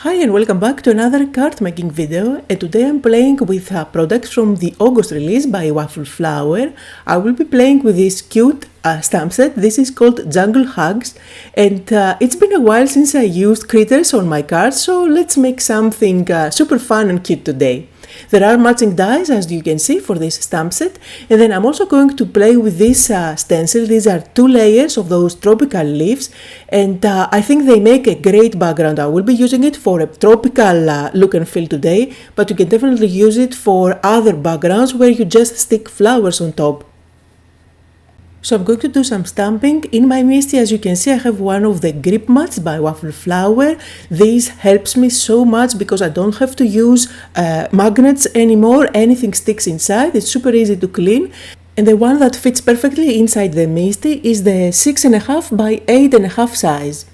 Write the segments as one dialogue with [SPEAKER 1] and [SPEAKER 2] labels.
[SPEAKER 1] Hi and welcome back to another card making video, and today I'm playing with products from the August release by Waffle Flower. I will be playing with this cute stamp set. This is called Jungle Hugs, and it's been a while since I used critters on my cards, so let's make something super fun and cute today. There are matching dies, as you can see, for this stamp set, and then I'm also going to play with this stencil. These are 2 layers of those tropical leaves, and I think they make a great background. I will be using it for a tropical look and feel today, but you can definitely use it for other backgrounds where you just stick flowers on top. So I'm going to do some stamping. In my MISTI, as you can see, I have one of the grip mats by Waffle Flower. This helps me so much because I don't have to use magnets anymore. Anything sticks inside. It's super easy to clean. And the one that fits perfectly inside the MISTI is the 6.5 by 8.5 size.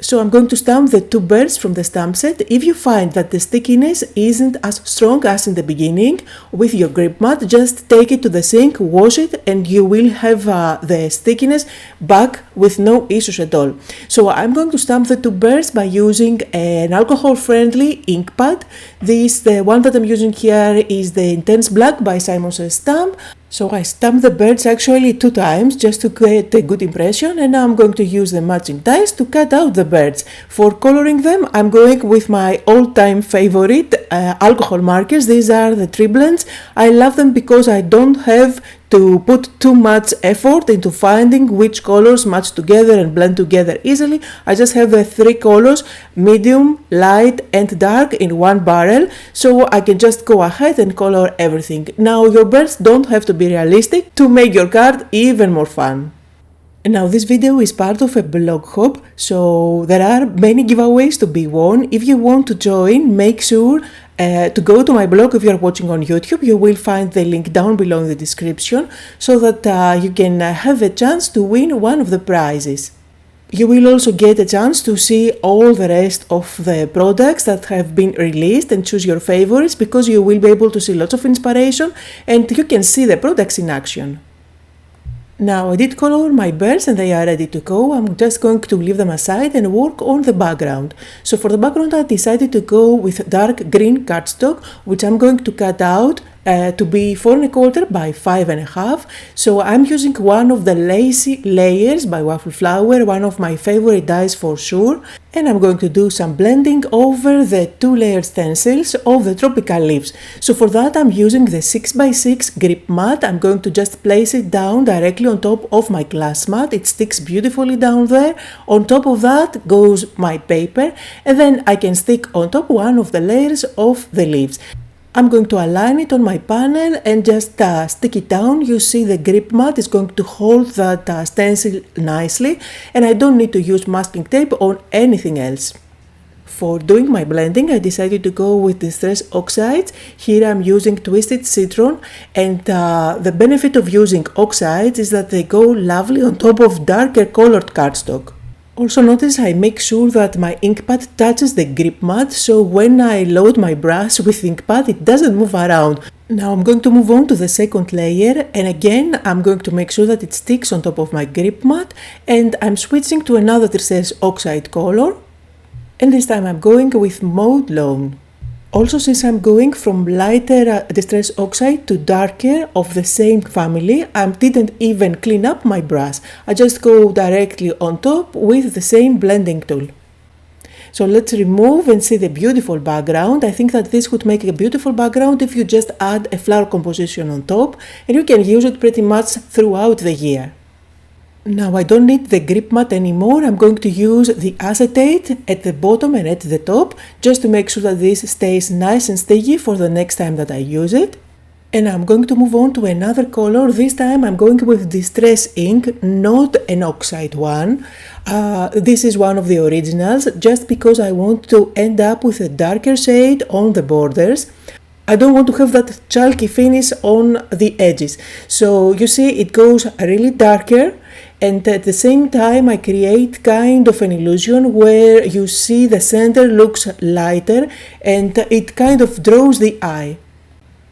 [SPEAKER 1] So I'm going to stamp the 2 birds from the stamp set. If you find that the stickiness isn't as strong as in the beginning with your grip mat, just take it to the sink, wash it, and you will have the stickiness back with no issues at all. So I'm going to stamp the 2 birds by using an alcohol-friendly ink pad. The one that I'm using here is the Intense Black by Simon Says Stamp. So I stamped the birds actually 2 times just to get a good impression, and now I'm going to use the matching dies to cut out the birds. For coloring them, I'm going with my all-time favorite alcohol markers. These are the TriBlends. I love them because I don't have to put too much effort into finding which colors match together and blend together easily. I just have the 3 colors, medium, light and dark, in one barrel, so I can just go ahead and color everything. Now your birds don't have to be realistic to make your card even more fun. Now this video is part of a blog hop, so there are many giveaways to be won. If you want to join, make sure to go to my blog. If you are watching on YouTube, you will find the link down below in the description so that you can have a chance to win one of the prizes. You will also get a chance to see all the rest of the products that have been released and choose your favorites, because you will be able to see lots of inspiration and you can see the products in action. Now I did color my birds and they are ready to go. I'm just going to leave them aside and work on the background. So for the background I decided to go with dark green cardstock, which I'm going to cut out to be 4.25 by 5.5. So I'm using one of the Lacy layers by Waffle Flower, one of my favorite dies for sure. And I'm going to do some blending over the 2 layered stencils of the tropical leaves. So for that I'm using the 6x6 grip mat. I'm going to just place it down directly on top of my glass mat. It sticks beautifully down there. On top of that goes my paper, and then I can stick on top one of the layers of the leaves. I'm going to align it on my panel and just stick it down. You see the grip mat is going to hold that stencil nicely, and I don't need to use masking tape on anything else. For doing my blending, I decided to go with Distress Oxides. Here I'm using Twisted Citron, and the benefit of using oxides is that they go lovely on top of darker colored cardstock. Also notice I make sure that my ink pad touches the grip mat, so when I load my brush with ink pad it doesn't move around. Now I'm going to move on to the second layer, and again I'm going to make sure that it sticks on top of my grip mat, and I'm switching to another Distress Oxide color, and this time I'm going with Mowed Lawn. Also, since I'm going from lighter Distress Oxide to darker of the same family, I didn't even clean up my brush. I just go directly on top with the same blending tool. So let's remove and see the beautiful background. I think that this would make a beautiful background if you just add a flower composition on top, and you can use it pretty much throughout the year. Now I don't need the grip mat anymore. I'm going to use the acetate at the bottom and at the top, just to make sure that this stays nice and sticky for the next time that I use it. And I'm going to move on to another color. This time I'm going with Distress Ink, not an oxide one. This is one of the originals, just because I want to end up with a darker shade on the borders. I don't want to have that chalky finish on the edges. So you see it goes really darker, and at the same time I create kind of an illusion where you see the center looks lighter and it kind of draws the eye.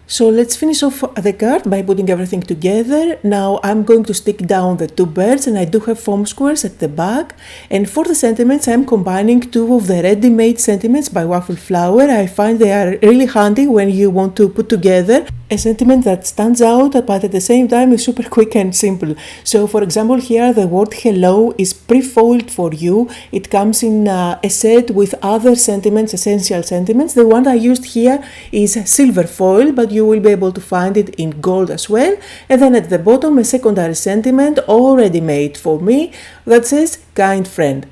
[SPEAKER 1] So let's finish off the card by putting everything together. Now I'm going to stick down the two birds, and I do have foam squares at the back. And for the sentiments, I'm combining two of the ready-made sentiments by Waffle Flower. I find they are really handy when you want to put together a sentiment that stands out but at the same time is super quick and simple. So for example, here the word hello is pre-foiled for you. It comes in a set with other sentiments, essential sentiments. The one I used here is silver foil, but you will be able to find it in gold as well. And then at the bottom, a secondary sentiment already made for me that says kind friend.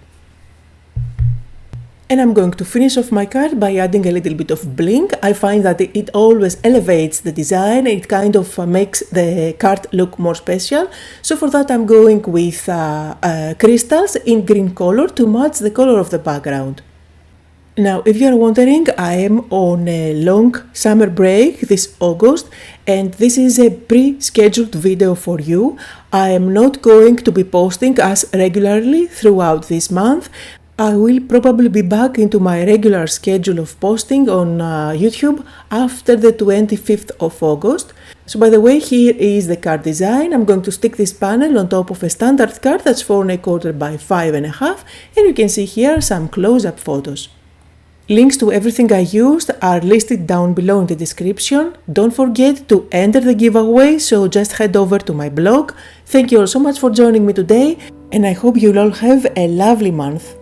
[SPEAKER 1] And I'm going to finish off my card by adding a little bit of bling. I find that it always elevates the design. It kind of makes the card look more special. So for that I'm going with crystals in green color to match the color of the background. Now, if you are wondering, I am on a long summer break this August, and this is a pre-scheduled video for you. I am not going to be posting as regularly throughout this month. I will probably be back into my regular schedule of posting on YouTube after the 25th of August. So by the way, here is the card design. I'm going to stick this panel on top of a standard card that's 4 1/4 by 5 1/2, and you can see here some close-up photos. Links to everything I used are listed down below in the description. Don't forget to enter the giveaway, so just head over to my blog. Thank you all so much for joining me today, and I hope you'll all have a lovely month.